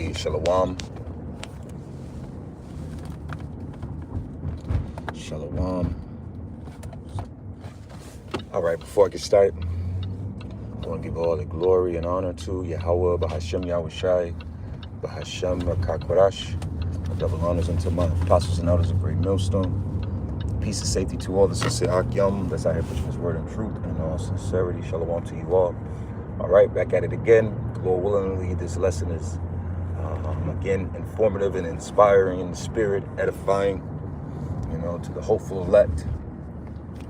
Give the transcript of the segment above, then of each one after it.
Hey, Shalom. Shalom. All right, before I get started, I want to give all the glory and honor to Yahweh, Bahashem Yahushai, Bahashem Kakwarash. Double honors unto my apostles and elders of Great Millstone. Peace and safety to all the sincere Akyam that's out here pushing his word in truth and in all sincerity. Shalom to you all. All right, back at it again. Lord willingly, this lesson is again informative and inspiring in the spirit, edifying, to the hopeful elect,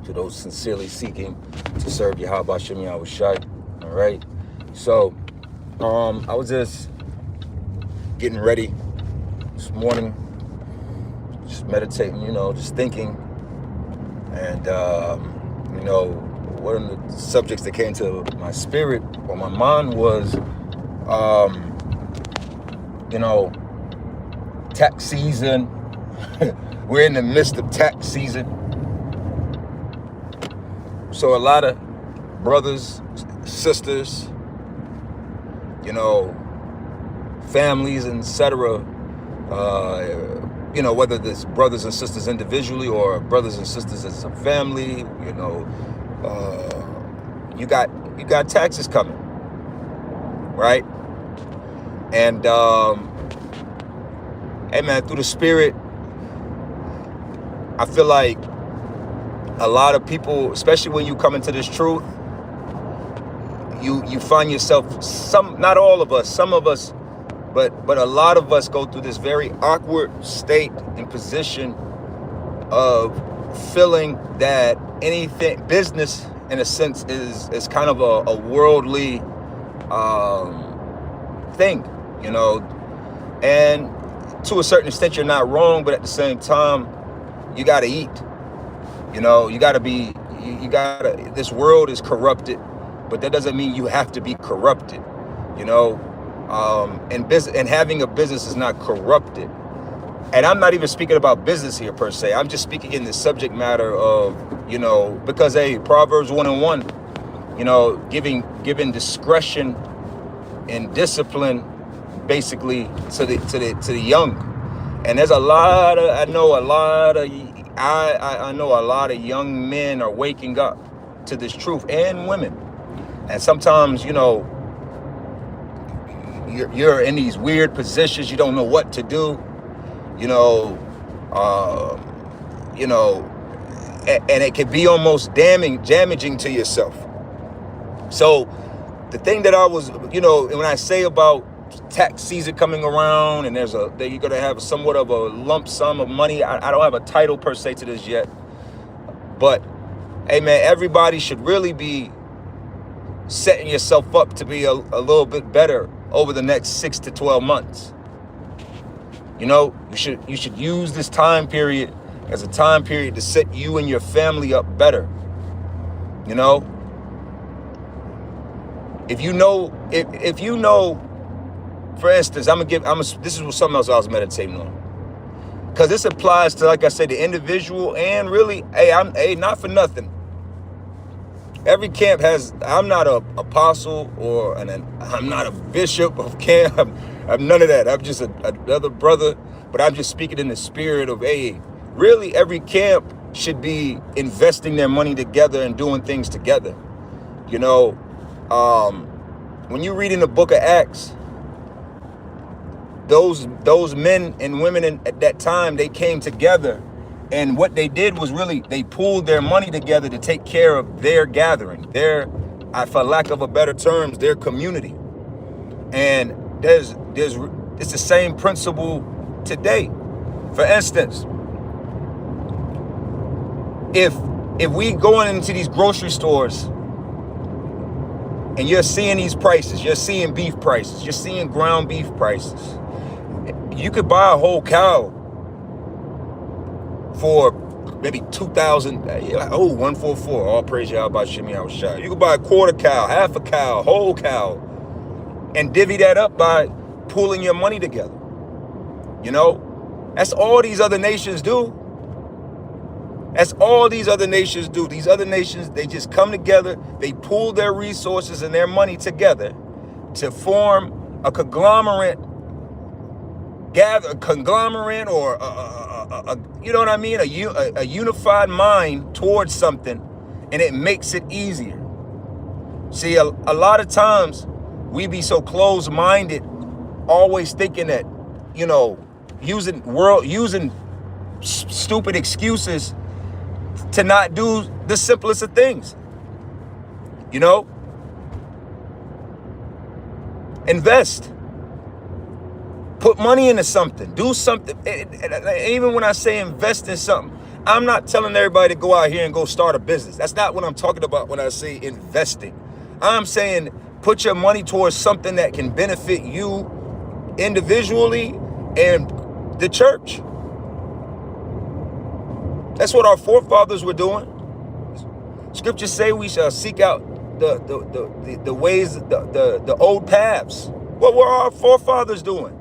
to those sincerely seeking to serve Yahweh Hashem Yahushai. All right, so I was just getting ready this morning, just meditating, just thinking, and one of the subjects that came to my spirit or my mind was tax season. We're in the midst of tax season. So a lot of brothers, sisters, families, etc., whether it's brothers and sisters individually or brothers and sisters as a family, you got taxes coming, right? And hey man, through the spirit, I feel like a lot of people, especially when you come into this truth, you find yourself, not all of us, some of us, but a lot of us go through this very awkward state and position of feeling that anything, business in a sense, is kind of a worldly thing, and to a certain extent you're not wrong, but at the same time you got to eat, this world is corrupted, but that doesn't mean you have to be corrupted, and business and having a business is not corrupted. And I'm not even speaking about business here per se. I'm just speaking in the subject matter of, because Proverbs 1:1, giving discretion and discipline basically to the young. And there's I know a lot of young men are waking up to this truth, and women. And sometimes, you're in these weird positions, you don't know what to do, and it can be almost damaging to yourself. So the thing that I was, when I say about tax season coming around and that you're going to have somewhat of a lump sum of money, I don't have a title per se to this yet, but hey man, everybody should really be setting yourself up to be a little bit better over the next 6 to 12 months. You should use this time period as a time period to set you and your family up better. If you know, for instance, this is something else I was meditating on, because this applies to, like I said, the individual, and really, not for nothing, every camp has, I'm not an apostle I'm not a bishop of camp. I'm none of that. I'm just another brother, but I'm just speaking in the spirit of, really every camp should be investing their money together and doing things together. When you read in the book of Acts, those men and women at that time, they came together, and what they did was really, they pooled their money together to take care of their gathering, for lack of a better terms, their community. And it's the same principle today. For instance, if we going into these grocery stores and you're seeing these prices, you're seeing beef prices, you're seeing ground beef prices, you could buy a whole cow for maybe 2,000. 144. All praise Yahweh Shemi Yahushai. You could buy a quarter cow, half a cow, whole cow, and divvy that up by pooling your money together. That's all these other nations do. These other nations, they just come together, they pool their resources and their money together to form a conglomerate gather a conglomerate or you know what I mean, a unified mind towards something, and it makes it easier. See, a lot of times we be so closed-minded, always thinking that, you know, using stupid excuses to not do the simplest of things. You know, invest. Put money into something. Do something. Even when I say invest in something, I'm not telling everybody to go out here and go start a business. That's not what I'm talking about when I say investing. I'm saying put your money towards something that can benefit you individually and the church. That's what our forefathers were doing. Scriptures say we shall seek out the ways, the old paths. What were our forefathers doing?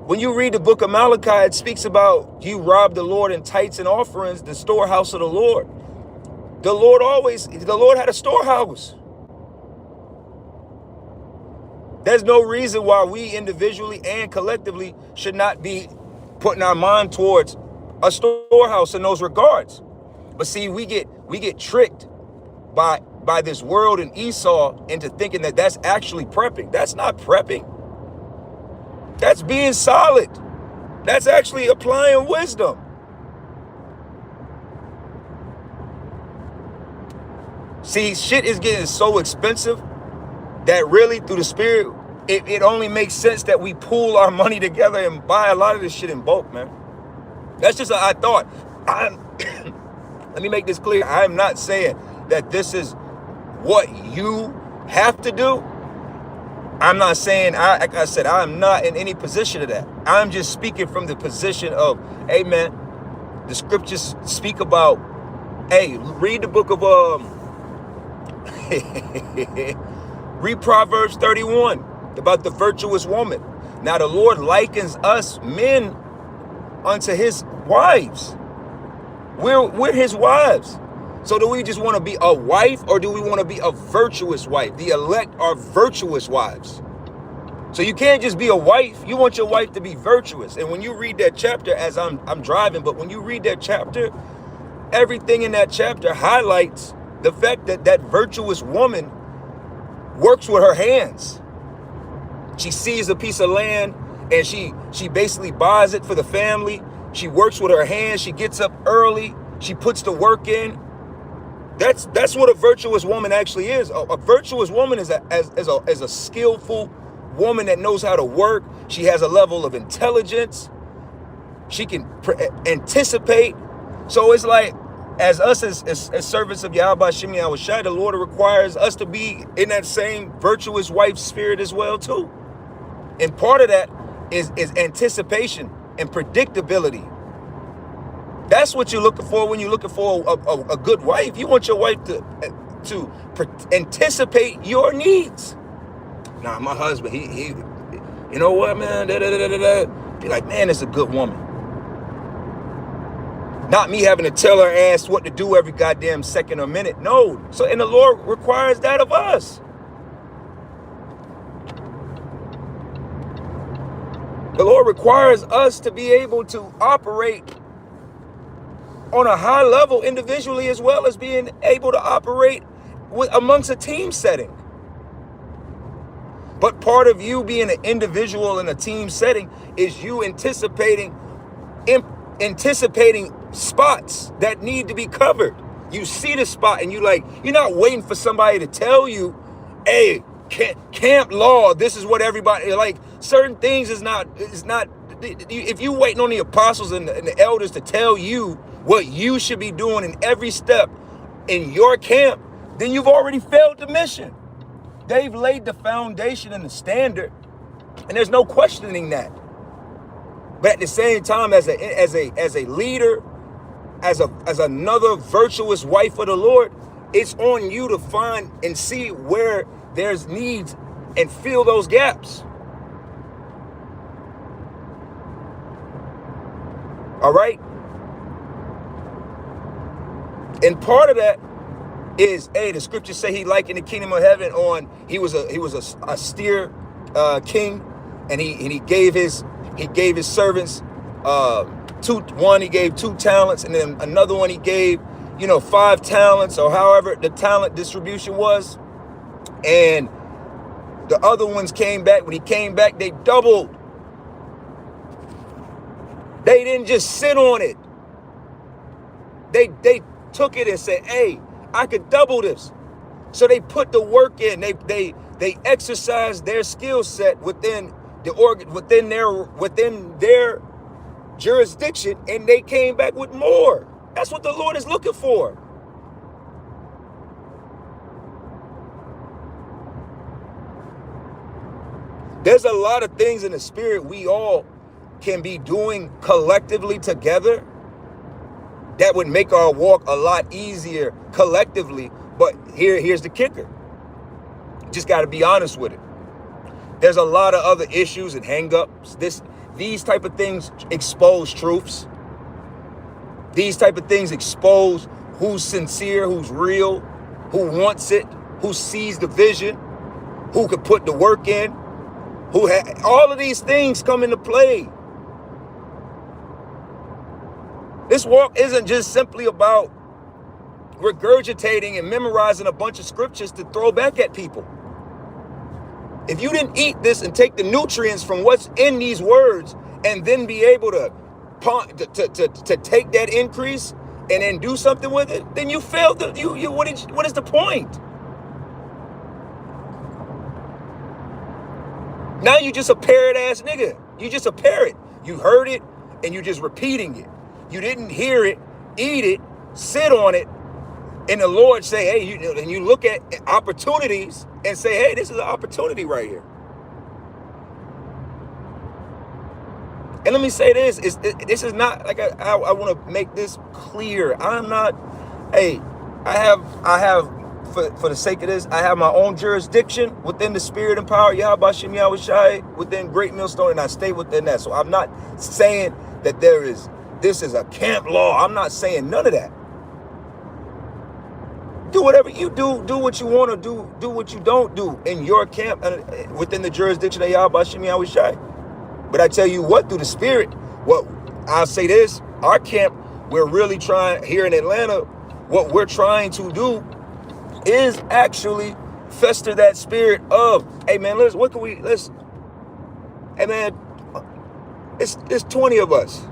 When you read the book of Malachi, it speaks about you rob the Lord in tithes and offerings, the storehouse of the Lord. The Lord had a storehouse. There's no reason why we individually and collectively should not be putting our mind towards a storehouse in those regards. But see, we get tricked by this world and Esau into thinking that that's actually prepping. That's not prepping. That's being solid. That's actually applying wisdom. See, shit is getting so expensive that really through the spirit, it only makes sense that we pool our money together and buy a lot of this shit in bulk, man. That's just I thought. Let me make this clear. I am not saying that this is what you have to do. I'm not saying, like I said, I'm not in any position of that. I'm just speaking from the position of, hey, man, the scriptures speak about, hey, read the book of, read Proverbs 31 about the virtuous woman. Now, the Lord likens us men unto his wives. We're his wives. So do we just want to be a wife, or do we want to be a virtuous wife? The elect are virtuous wives. So you can't just be a wife. You want your wife to be virtuous. And when you read that chapter, as I'm driving, but when you read that chapter, everything in that chapter highlights the fact that that virtuous woman works with her hands. She sees a piece of land and she basically buys it for the family. She works with her hands. She gets up early. She puts the work in. That's what a virtuous woman actually is. A virtuous woman is a skillful woman that knows how to work. She has a level of intelligence. She can anticipate. So it's like, as us as servants of Yahweh Shem Yahushai, the Lord requires us to be in that same virtuous wife spirit as well too. And part of that is anticipation and predictability. That's what you're looking for when you're looking for a good wife. You want your wife to anticipate your needs. Nah, my husband, he you know what, man? Be like, man, it's a good woman. Not me having to tell her ass what to do every goddamn second or minute. No. So, and the Lord requires that of us. The Lord requires us to be able to operate on a high level individually, as well as being able to operate amongst a team setting. But part of you being an individual in a team setting is you anticipating spots that need to be covered. You see the spot and you're not waiting for somebody to tell you, hey, camp law, this is what everybody, like, certain things is not, if you waiting on the apostles and the elders to tell you what you should be doing in every step in your camp, then you've already failed the mission. They've laid the foundation and the standard, and there's no questioning that. But at the same time, as a leader, as another virtuous wife of the Lord, it's on you to find and see where there's needs and fill those gaps. All right? And part of that is, hey, the scriptures say he likened the kingdom of heaven on, he was a king, and he gave his servants one he gave 2 talents, and then another one he gave 5 talents, or however the talent distribution was. And the other ones came back. When he came back, they doubled. They didn't just sit on it. They took it and said, hey, I could double this. So they put the work in. They exercised their skill set within their jurisdiction, and they came back with more. That's what the Lord is looking for. There's a lot of things in the spirit we all can be doing collectively together that would make our walk a lot easier collectively. But here's the kicker. You just got to be honest with it. There's a lot of other issues and hang-ups. These type of things expose truths. These type of things expose who's sincere, who's real, who wants it, who sees the vision, who could put the work in, all of these things come into play. This walk isn't just simply about regurgitating and memorizing a bunch of scriptures to throw back at people. If you didn't eat this and take the nutrients from what's in these words and then be able to take that increase and then do something with it, then you failed. What is the point? Now you just a parrot ass nigga. You just a parrot. You heard it and you just repeating it. You didn't hear it, eat it, sit on it, and the Lord say, hey, and you look at opportunities and say, hey, this is an opportunity right here. And let me say this, this is not like I want to make this clear. I'm not, hey, I have for the sake of this, I have my own jurisdiction within the spirit and power, Yahweh Shem Yahweh Shai, within Great Millstone, and I stay within that. So I'm not saying that this is a camp law. I'm not saying none of that. Do whatever you do. Do what you want to do. Do what you don't do in your camp and within the jurisdiction of Yahweh Shem Yahweh Shai. But I tell you what, through the spirit, I'll say this, our camp, we're really trying, here in Atlanta, what we're trying to do is actually fester that spirit of, hey man, hey man, it's 20 of us.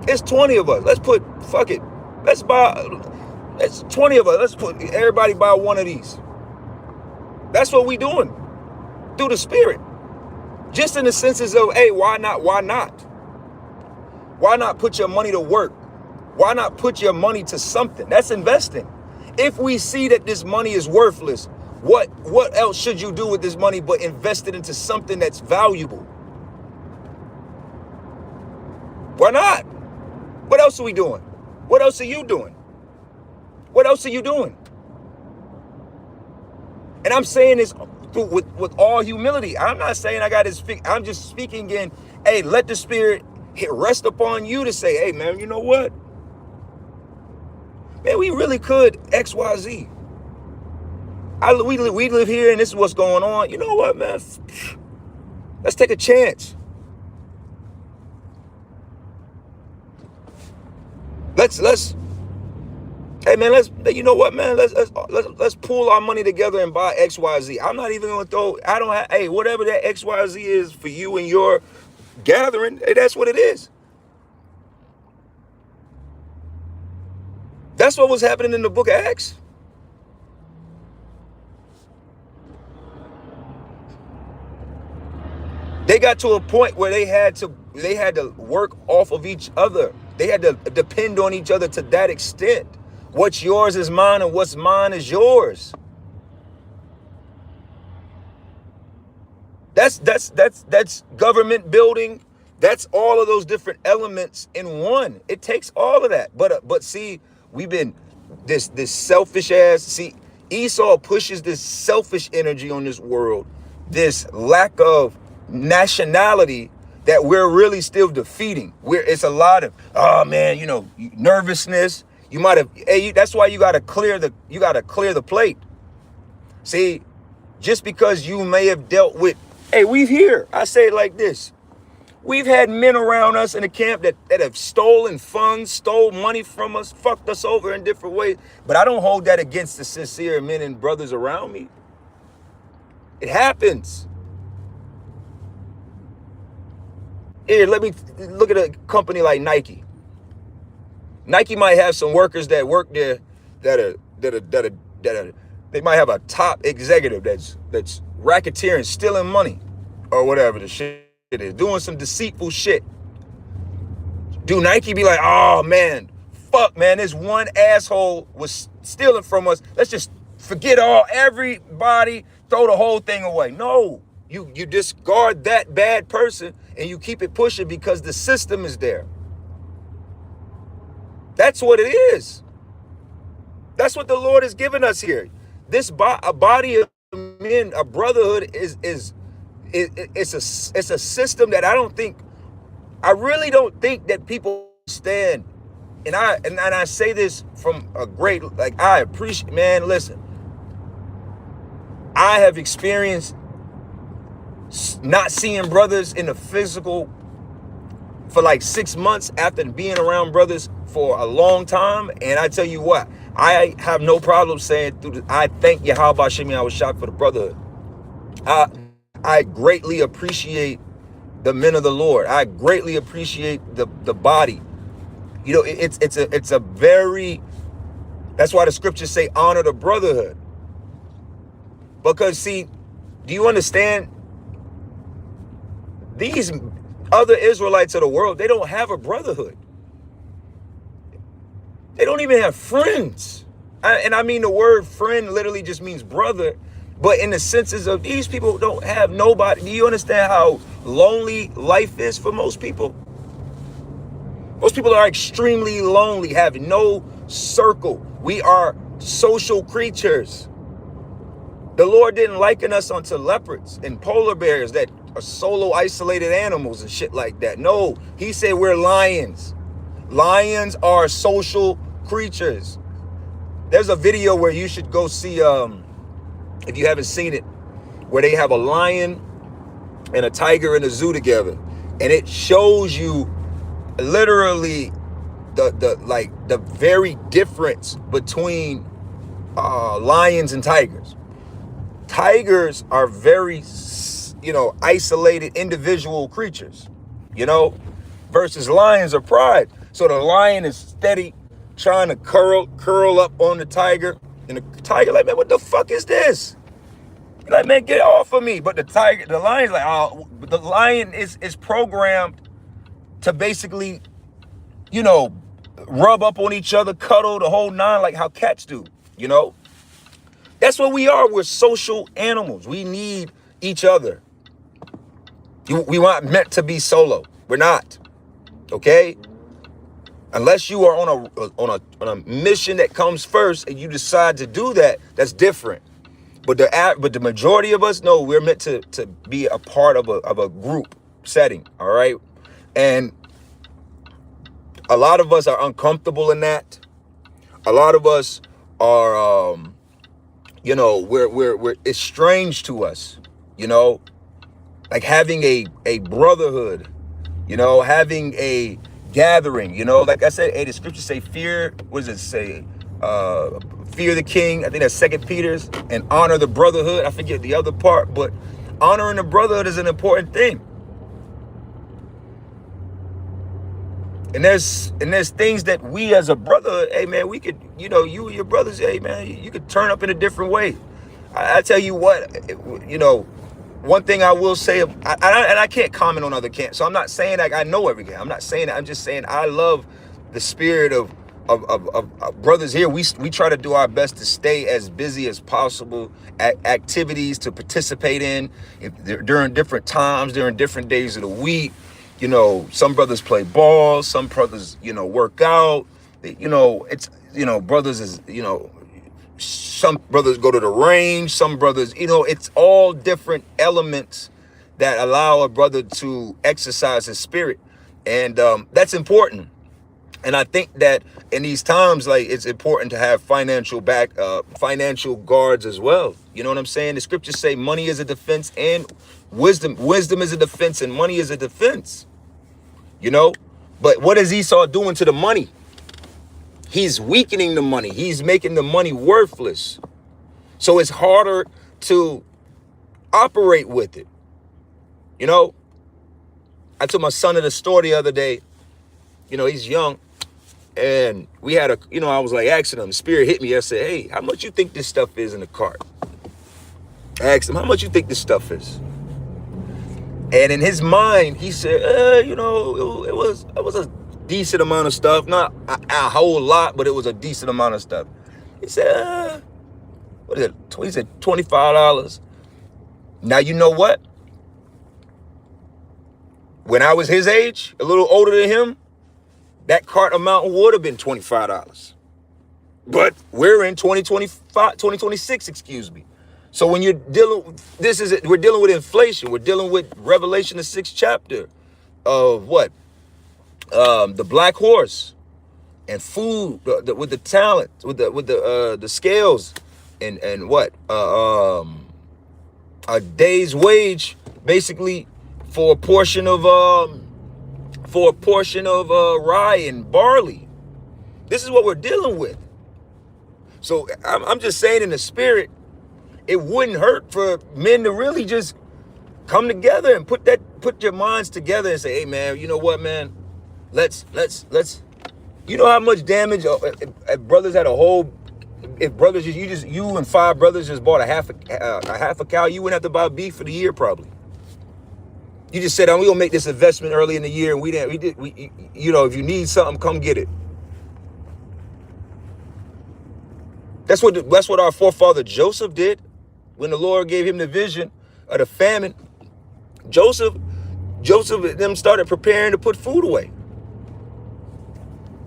It's 20 of us. Let's 20 of us. Let's put everybody buy one of these. That's what we doing through the spirit. Just in the senses of, hey, why not? Why not? Why not put your money to work? Why not put your money to something? That's investing. If we see that this money is worthless, what else should you do with this money but invest it into something that's valuable? Why not? What else are we doing? What else are you doing? What else are you doing? And I'm saying this with all humility. I'm not saying I got to speak. I'm just speaking in, hey, let the spirit rest upon you to say, hey, man, you know what? Man, we really could X, Y, Z. We live here and this is what's going on. You know what, man? Let's take a chance. Hey man, you know what, man? Let's pool our money together and buy X, Y, Z. I'm not even gonna hey, whatever that X, Y, Z is for you and your gathering, hey, that's what it is. That's what was happening in the book of Acts. They got to a point where they had to work off of each other. They had to depend on each other to that extent. What's yours is mine and what's mine is yours. That's government building. That's all of those different elements in one. It takes all of that. But see, we've been this selfish ass. See, Esau pushes this selfish energy on this world, this lack of nationality that we're really still defeating. It's a lot of, oh man, nervousness. That's why you gotta clear the plate. See, Just because you may have dealt with, hey, I say it like this. We've had men around us in the camp that have stolen funds, stole money from us, fucked us over in different ways. But I don't hold that against the sincere men and brothers around me. It happens. Here, let me look at a company like Nike. Nike might have some workers that work there that they might have a top executive that's racketeering, stealing money, or whatever the shit is, doing some deceitful shit. Do Nike be like, oh man, fuck man, this one asshole was stealing from us. Let's just forget everybody, throw the whole thing away. No, you discard that bad person and you keep it pushing because the system is there. That's what it is. That's what the Lord has given us here. A body of men, a brotherhood it's a system that I really don't think that people understand. And I say this from a great, like, I appreciate, man, listen. I have experienced not seeing brothers in the physical for like 6 months after being around brothers for a long time. And I tell you what, I have no problem saying I thank Yahweh Hashem I was shot for the brotherhood. I greatly appreciate the men of the Lord. I greatly appreciate the body. You know, it's a very, that's why the scriptures say honor the brotherhood. Because see, do you understand? These other Israelites of the world, they don't have a brotherhood. They don't even have friends. And I mean, the word friend literally just means brother. But in the senses of these people don't have nobody. Do you understand how lonely life is for most people? Most people are extremely lonely, have no circle. We are social creatures. The Lord didn't liken us unto leopards and polar bears that are solo isolated animals and shit like that. No, he said we're lions. Lions are social creatures. There's a video where you should go see, if you haven't seen it, where they have a lion and a tiger in a zoo together. And it shows you literally the very difference between lions and tigers. Tigers are very, isolated individual creatures, versus lions are pride. So the lion is steady trying to curl up on the tiger. And the tiger like, man, what the fuck is this? You're like, man, get off of me. But the lion's like, oh, the lion is programmed to basically, rub up on each other, cuddle, the whole nine, like how cats do, That's what we are. We're social animals. We need each other. We weren't meant to be solo. We're not. Okay? Unless you are on a mission that comes first and you decide to do that, that's different. But the majority of us, no, we're meant to be a part of a group setting. All right? And a lot of us are uncomfortable in that. A lot of us are we're it's strange to us, like having a brotherhood, having a gathering, like I said, the scriptures say fear, what does it say? Fear the king, I think that's 2 Peter's, and honor the brotherhood. I forget the other part, but honoring the brotherhood is an important thing. And there's things that we as a brotherhood, hey man, we could, you and your brothers, hey man, you could turn up in a different way. I tell you what, one thing I will say, and I can't comment on other camps, so I'm not saying like I know every camp. I'm not saying that. I'm just saying I love the spirit of brothers here. We try to do our best to stay as busy as possible, activities to participate in during different times, during different days of the week. Some brothers play ball, some brothers, work out. Brothers is, some brothers go to the range, some brothers, it's all different elements that allow a brother to exercise his spirit. And that's important. And I think that in these times, like, it's important to have financial guards as well. You know what I'm saying? The scriptures say money is a defense and wisdom is a defense and money is a defense, you know? But what is Esau doing to the money? He's weakening the money. He's making the money worthless. So it's harder to operate with it. You know, I told my son the story the other day. You know, he's young. And we had I was like asking him, the spirit hit me. I said, hey, how much you think this stuff is in the cart? I asked him, how much you think this stuff is? And in his mind, he said, it was a decent amount of stuff. Not a whole lot, but it was a decent amount of stuff. He said, what is it? He said $25. Now, you know what? When I was his age, a little older than him, that cart amount would have been $25. But we're in 2026, excuse me. So when you're dealing, we're dealing with inflation. We're dealing with Revelation, the 6th chapter of what? The black horse and food with the talent, with the scales and what? A day's wage, basically, for a portion of rye and barley. This is what we're dealing with. So I'm just saying, in the spirit, it wouldn't hurt for men to really just come together and put your minds together and say, hey man, you know what, man? Let's you know how much damage if brothers had you and 5 brothers just bought a half a cow, you wouldn't have to buy beef for the year probably. You just said, we're gonna make this investment early in the year, and if you need something, come get it. That's what our forefather Joseph did when the Lord gave him the vision of the famine. Joseph and them started preparing to put food away.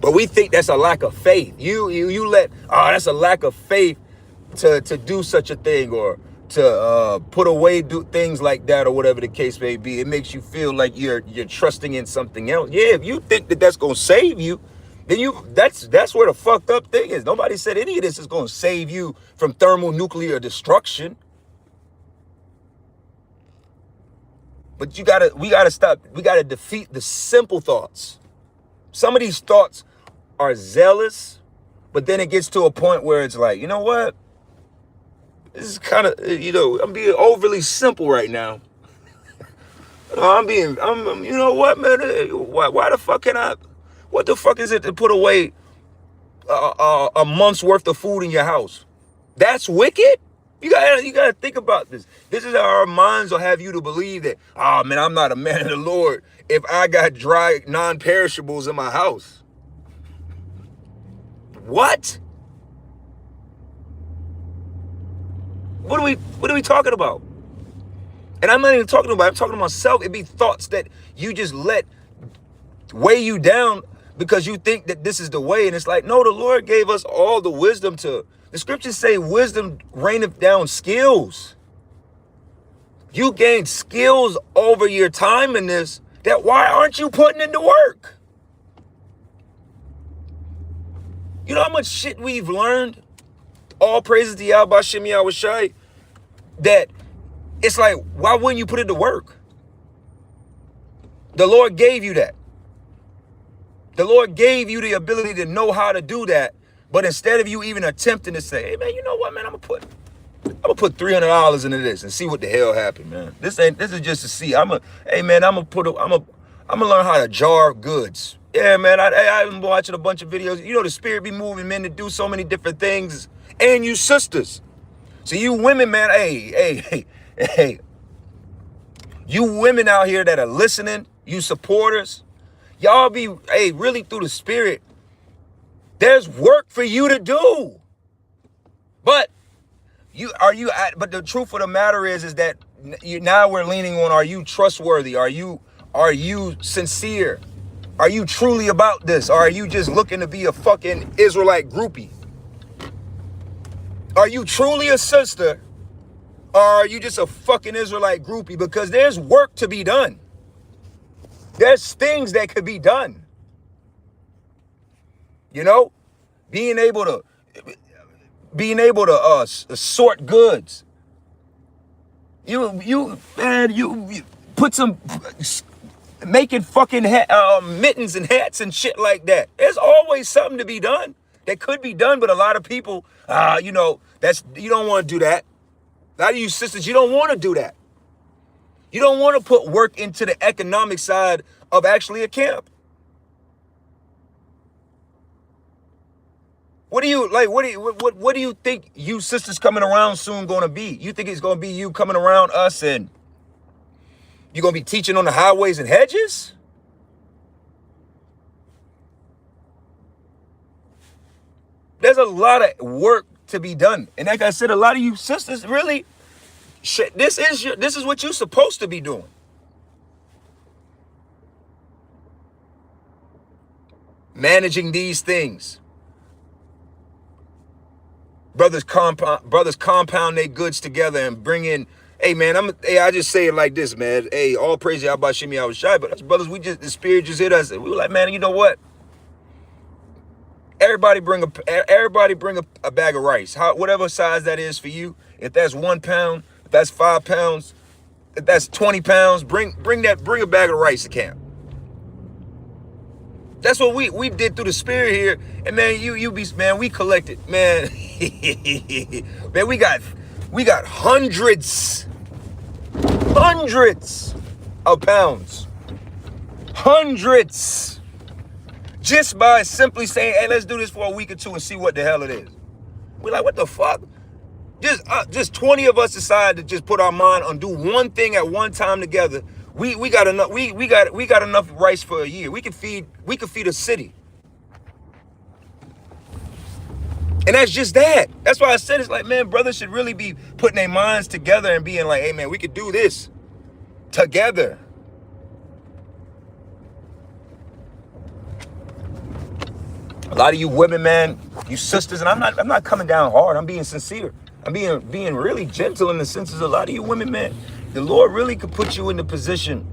But we think that's a lack of faith. That's a lack of faith to do such a thing, or to put away things like that, or whatever the case may be. It makes you feel like you're trusting in something else. Yeah, if you think that that's gonna save you, then that's where the fucked up thing is. Nobody said any of this is gonna save you from thermonuclear destruction. But we gotta stop. We gotta defeat the simple thoughts. Some of these thoughts are zealous, but then it gets to a point where it's like, you know what? This is kind of, I'm being overly simple right now. You know what, man? Why the fuck what the fuck is it to put away a month's worth of food in your house? That's wicked? You gotta think about this. This is how our minds will have you to believe that, oh man, I'm not a man of the Lord if I got dry non-perishables in my house. What? What are we talking about? And I'm not even talking about, I'm talking to myself. It'd be thoughts that you just let weigh you down because you think that this is the way. And it's like, no, the Lord gave us all the wisdom the scriptures say wisdom raineth down skills. You gain skills over your time in this, why aren't you putting into work? You know how much shit we've learned? All praises to Yahweh Shem Yahweh Shai, that it's like, why wouldn't you put it to work? The Lord gave you that. The Lord gave you the ability to know how to do that. But instead of you even attempting to say, hey man, you know what, man, I'm gonna put $300 into this and see what the hell happened, man. This is just to see. I'm gonna learn how to jar goods. Yeah, man, I've been watching a bunch of videos. You know, the spirit be moving men to do so many different things. And you sisters. So you women, man, hey. You women out here that are listening, you supporters, y'all be, really through the spirit. There's work for you to do. But the truth of the matter is that now we're leaning on, are you trustworthy? Are you sincere? Are you truly about this? Or are you just looking to be a fucking Israelite groupie? Are you truly a sister? Or are you just a fucking Israelite groupie? Because there's work to be done. There's things that could be done. You know, being able to sort goods. You put some making fucking mittens and hats and shit like that. There's always something to be done that could be done, but a lot of people, you know, you don't want to do that. A lot of you sisters, you don't want to do that. You don't want to put work into the economic side of actually a camp. What do you think you sisters coming around soon gonna be? You think it's gonna be you coming around us and you're gonna be teaching on the highways and hedges? There's a lot of work to be done. And like I said, a lot of you sisters really, shit, this is what you're supposed to be doing. Managing these things. Brothers compound their goods together and bring in, hey man, I just say it like this, man. Hey, all praise Yahweh Shemi I was shy, but us brothers, the spirit just hit us. And we were like, man, you know what? Everybody bring a bag of rice. Whatever size that is for you. If that's 1 pound, if that's 5 pounds, if that's 20 pounds, bring a bag of rice to camp. That's what we did through the spirit here. And man, we collected, man. Man, we got hundreds of pounds. Hundreds. Just by simply saying, hey, let's do this for a week or two and see what the hell it is. We're like, what the fuck? Just 20 of us decided to just put our mind on do one thing at one time together. We got enough. We got enough rice for a year. We could feed a city. And that's just that. That's why I said it's like, man, brothers should really be putting their minds together and being like, hey man, we could do this together. A lot of you women, man, you sisters, and I'm not coming down hard. I'm being sincere. I'm being really gentle in the senses. A lot of you women, man, the Lord really could put you in the position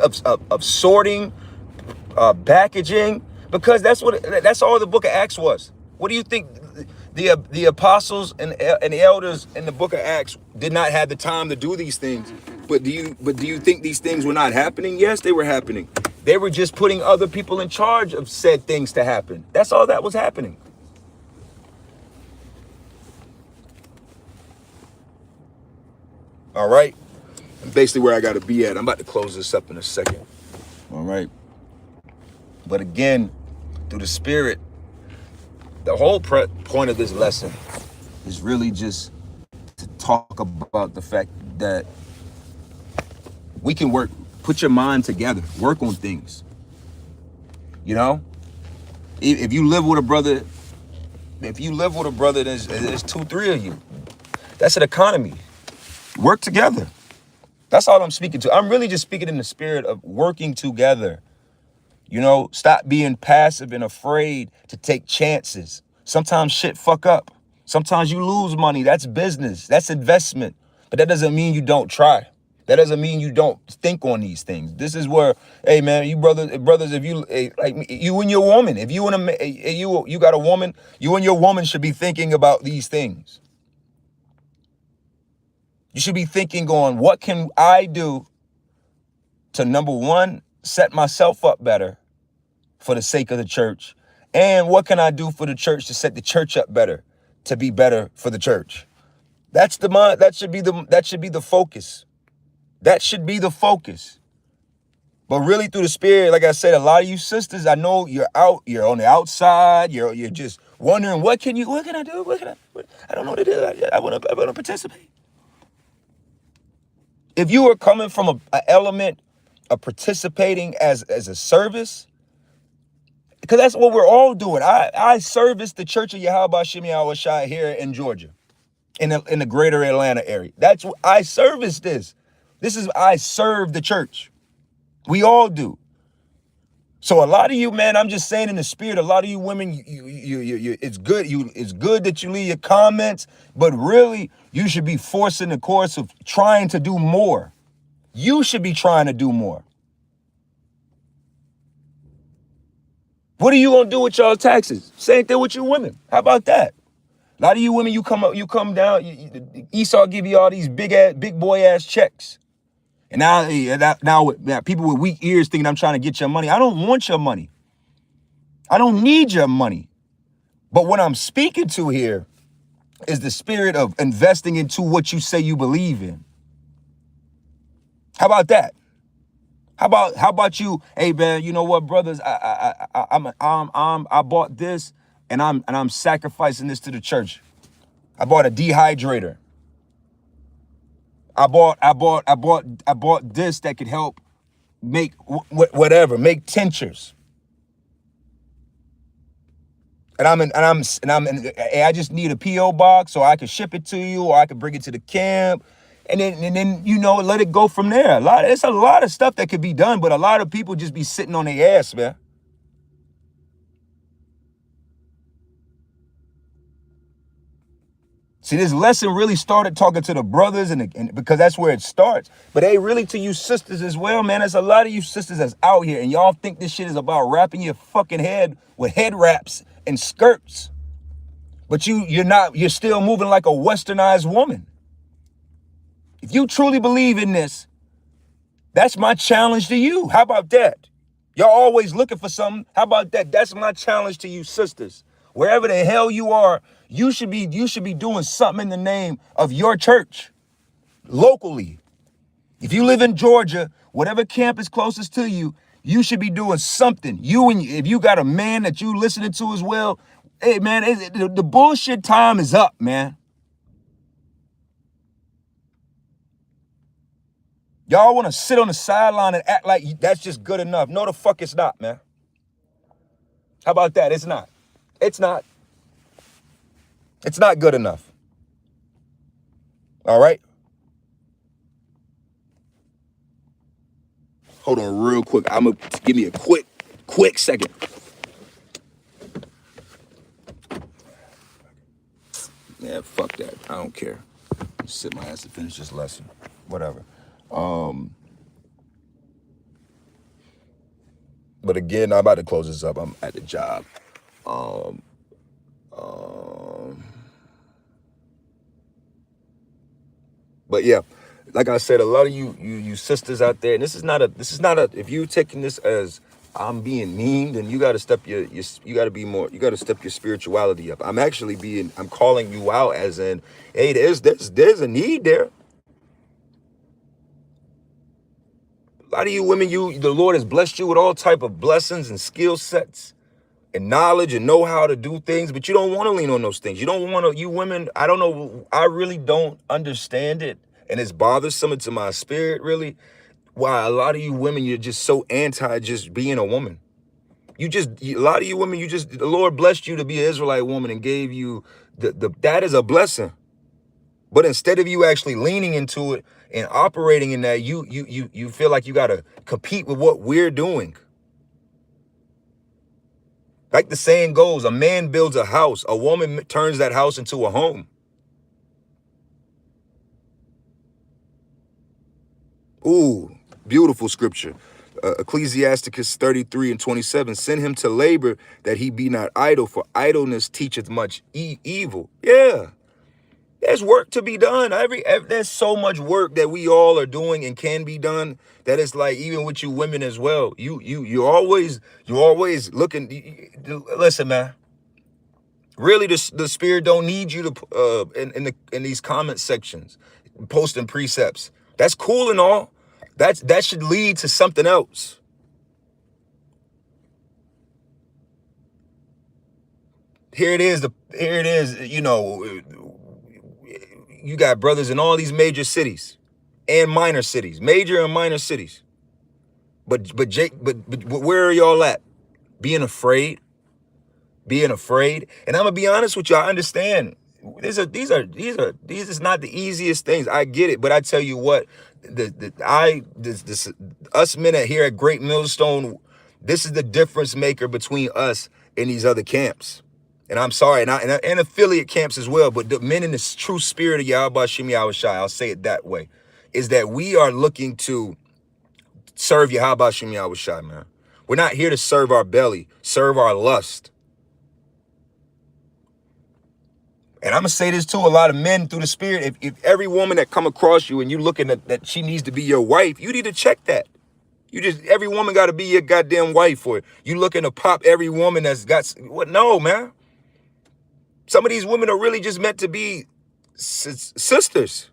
of sorting, packaging, because that's all the book of Acts was. What do you think? The apostles and the elders in the book of Acts did not have the time to do these things. But do you think these things were not happening? Yes, they were happening. They were just putting other people in charge of said things to happen. That's all that was happening. All right. And basically where I got to be at. I'm about to close this up in a second. All right. But again, through the spirit, the whole point of this lesson is really just to talk about the fact that we can work, put your mind together, work on things. You know, if you live with a brother, there's 2, 3 of you. That's an economy. Work together. That's all I'm speaking to. I'm really just speaking in the spirit of working together. You know, stop being passive and afraid to take chances. Sometimes shit fuck up. Sometimes you lose money. That's business. That's investment. But that doesn't mean you don't try. That doesn't mean you don't think on these things. This is where, hey man, you brothers, if you like you and your woman, if you and you got a woman, you and your woman should be thinking about these things. You should be thinking on what can I do to, number one, set myself up better for the sake of the church, and what can I do for the church to set the church up better, to be better for the church. That's the mind. That should be the focus. That should be the focus. But really through the spirit, like I said, a lot of you sisters, I know you're on the outside, you're just wondering, what can I do? I don't know what to do. I want to participate. If you are coming from an element of participating as a service, because that's what we're all doing. I service the Church of Yahweh Shemi Awashai here in Georgia, in the greater Atlanta area. That's what I service this. I serve the church. We all do. So a lot of you, man, I'm just saying in the spirit, a lot of you women, you it's good that you leave your comments, but really you should be forcing the course of trying to do more. You should be trying to do more. What are you gonna do with y'all taxes? Same thing with you women. How about that? A lot of you women, you come down, Esau give you all these big boy ass checks. And now people with weak ears thinking I'm trying to get your money. I don't want your money. I don't need your money. But what I'm speaking to here is the spirit of investing into what you say you believe in. How about that? How about you? Hey man, you know what, brothers? I bought this, and I'm sacrificing this to the church. I bought a dehydrator. I bought this that could help make whatever, make tinctures. I just need a PO box so I can ship it to you, or I can bring it to the camp, and then let it go from there. It's a lot of stuff that could be done, but a lot of people just be sitting on their ass, man. See, this lesson really started talking to the brothers, and because that's where it starts. But hey, really to you sisters as well, man. There's a lot of you sisters that's out here, and y'all think this shit is about wrapping your fucking head with head wraps and skirts. But you're not. You're still moving like a westernized woman. If you truly believe in this, that's my challenge to you. How about that? Y'all always looking for something. How about that? That's my challenge to you sisters. Wherever the hell you are, you should be doing something in the name of your church, locally. If you live in Georgia, whatever camp is closest to you, you should be doing something. If you got a man that you listening to as well, hey man, the bullshit time is up, man. Y'all want to sit on the sideline and act like that's just good enough. No, the fuck it's not, man. How about that? It's not. It's not. It's not good enough. All right? Hold on real quick. Give me a quick second. Yeah, fuck that. I don't care. Sit my ass to finish this lesson. Whatever. But again, I'm about to close this up. I'm at the job. But yeah, like I said, a lot of you sisters out there, and this is not a, if you taking this as I'm being mean, then you got to step you got to be more, you got to step your spirituality up. I'm calling you out as in, hey, there's a need there. A lot of you women, the Lord has blessed you with all type of blessings and skill sets and knowledge and know how to do things, but you don't want to lean on those things. You don't want to, you women, I don't know, I really don't understand it. And it's bothersome to my spirit, really, why a lot of you women, you're just so anti just being a woman. A lot of you women, the Lord blessed you to be an Israelite woman and gave you that is a blessing. But instead of you actually leaning into it and operating in that, you feel like you got to compete with what we're doing. Like the saying goes, a man builds a house, a woman turns that house into a home. Ooh, beautiful scripture. Ecclesiasticus 33:27. Send him to labor that he be not idle, for idleness teacheth much evil. Yeah. There's work to be done. There's so much work that we all are doing and can be done that it's like, even with you women as well. You're always looking. Listen, man. Really, the spirit don't need you to in these comment sections posting precepts. That's cool and all. That should lead to something else. Here it is. You got brothers in all these major cities and minor cities, major and minor cities. But where are y'all at? Being afraid. And I'm gonna be honest with you. I understand. These is not the easiest things. I get it, but I tell you what, us men here at Great Millstone, this is the difference maker between us and these other camps. And I'm sorry, and affiliate camps as well, but the men in the true spirit of Yahweh Shem Yahushai, I'll say it that way, is that we are looking to serve Yahweh Shem Yahushai, man. We're not here to serve our belly, serve our lust. And I'm going to say this too, a lot of men through the spirit, if every woman that come across you and you looking at that she needs to be your wife, you need to check that. Every woman got to be your goddamn wife, or you looking to pop every woman that's got, what? No, man. Some of these women are really just meant to be sisters.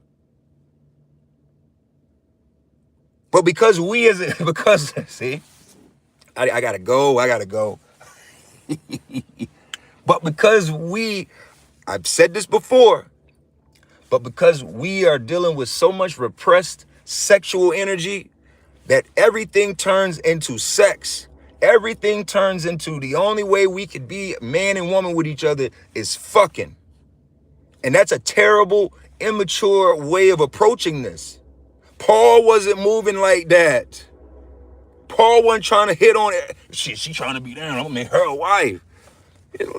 But because see, I gotta go. But because I've said this before, but because we are dealing with so much repressed sexual energy that everything turns into sex. Everything turns into the only way we could be man and woman with each other is fucking. And that's a terrible, immature way of approaching this. Paul wasn't moving like that. Paul wasn't trying to hit on it. She trying to be down. I'm gonna make her a wife.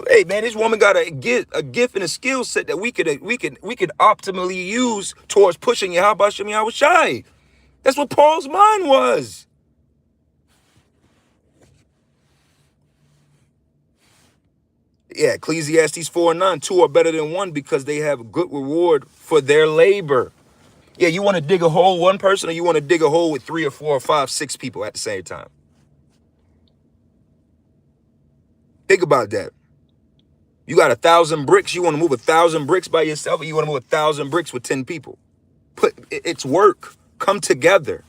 Hey man, this woman got a gift and a skill set that we could optimally use towards pushing Yahushua. That's what Paul's mind was. Yeah, Ecclesiastes 4:9, 2 are better than one because they have a good reward for their labor. Yeah, you want to dig a hole one person, or you want to dig a hole with 3 or 4 or 5, 6 people at the same time? Think about that. You got 1,000 bricks. You want to move 1,000 bricks by yourself, or you want to move 1,000 bricks with 10 people? It's work. Come together.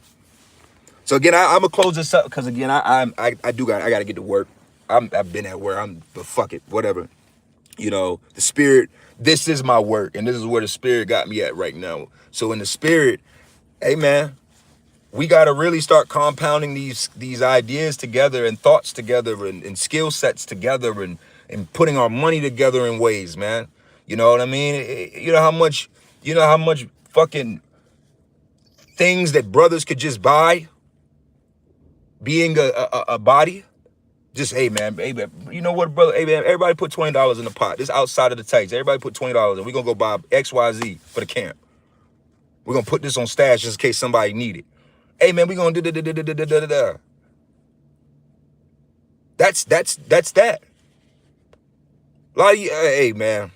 So again, I'm gonna close this up because again, I gotta get to work. I've been at work. But fuck it, whatever. You know, the spirit. This is my work, and this is where the spirit got me at right now. So in the spirit, hey man, we gotta really start compounding these ideas together and thoughts together and skill sets together and putting our money together in ways, man. You know what I mean? You know how much fucking things that brothers could just buy, being a body. Just, hey man, you know what, brother? Hey man, everybody put $20 in the pot. This outside of the tax. Everybody put $20 and we're gonna go buy XYZ for the camp. We're gonna put this on stash just in case somebody need it. Hey man, we're gonna do. That's that. A lot of you, hey man.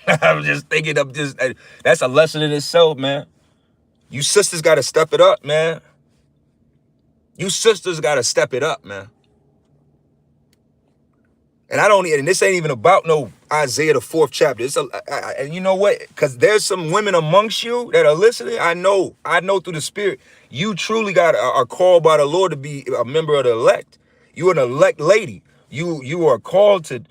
I'm just thinking of just, that's a lesson in itself, man. You sisters gotta step it up, man. You sisters gotta step it up, man. And this ain't even about no Isaiah the 4th chapter. And you know what? Because there's some women amongst you that are listening. I know through the spirit, you truly are called by the Lord to be a member of the elect. You're an elect lady. You are called to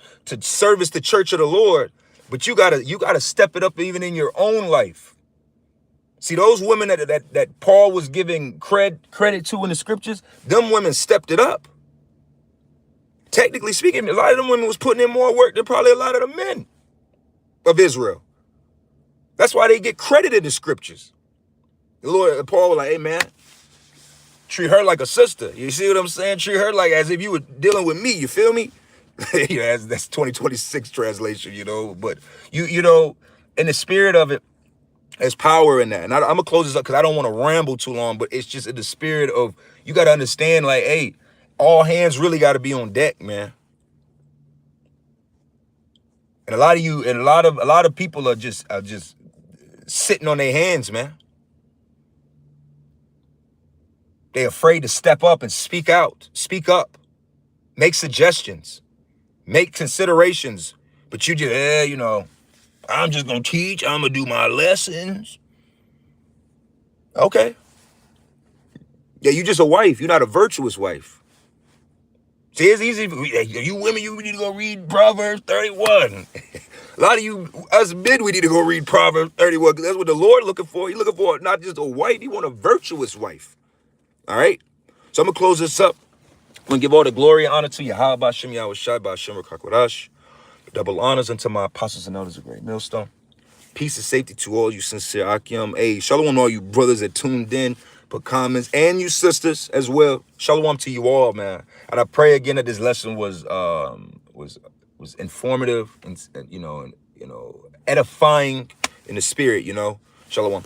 service the church of the Lord, but you gotta step it up even in your own life. See, those women that Paul was giving credit to in the scriptures, them women stepped it up. Technically speaking, a lot of them women was putting in more work than probably a lot of the men of Israel. That's why they get credit in the scriptures. The Lord, Paul was like, hey man, treat her like a sister. You see what I'm saying? Treat her like as if you were dealing with me. You feel me? You know, that's 2026 translation, you know. But you know, in the spirit of it, there's power in that. And I'm gonna close this up because I don't want to ramble too long. But it's just in the spirit of, you got to understand, like, hey, all hands really got to be on deck, man. And a lot of people are just sitting on their hands, man. They're afraid to step up and speak out, speak up, make suggestions, make considerations. But you just, you know, I'm just gonna teach. I'm gonna do my lessons. Okay. Yeah, you just a wife. You're not a virtuous wife. See, it's easy. You women, you need to go read Proverbs 31. A lot of you, us men, we need to go read Proverbs 31 because that's what the Lord looking for. He's looking for not just a wife. He want a virtuous wife. All right? So I'm going to close this up. I'm going to give all the glory and honor to Yahweh, B'Shem Yahushai, B'Shem Rakakwadash. Double honors unto my apostles and elders of Great Millstone. Peace and safety to all you sincere Akim. Hey, shalom all you brothers that tuned in, put comments, and you sisters as well. Shalom to you all, man. And I pray again that this lesson was informative and you know edifying in the spirit, you know. Shalom.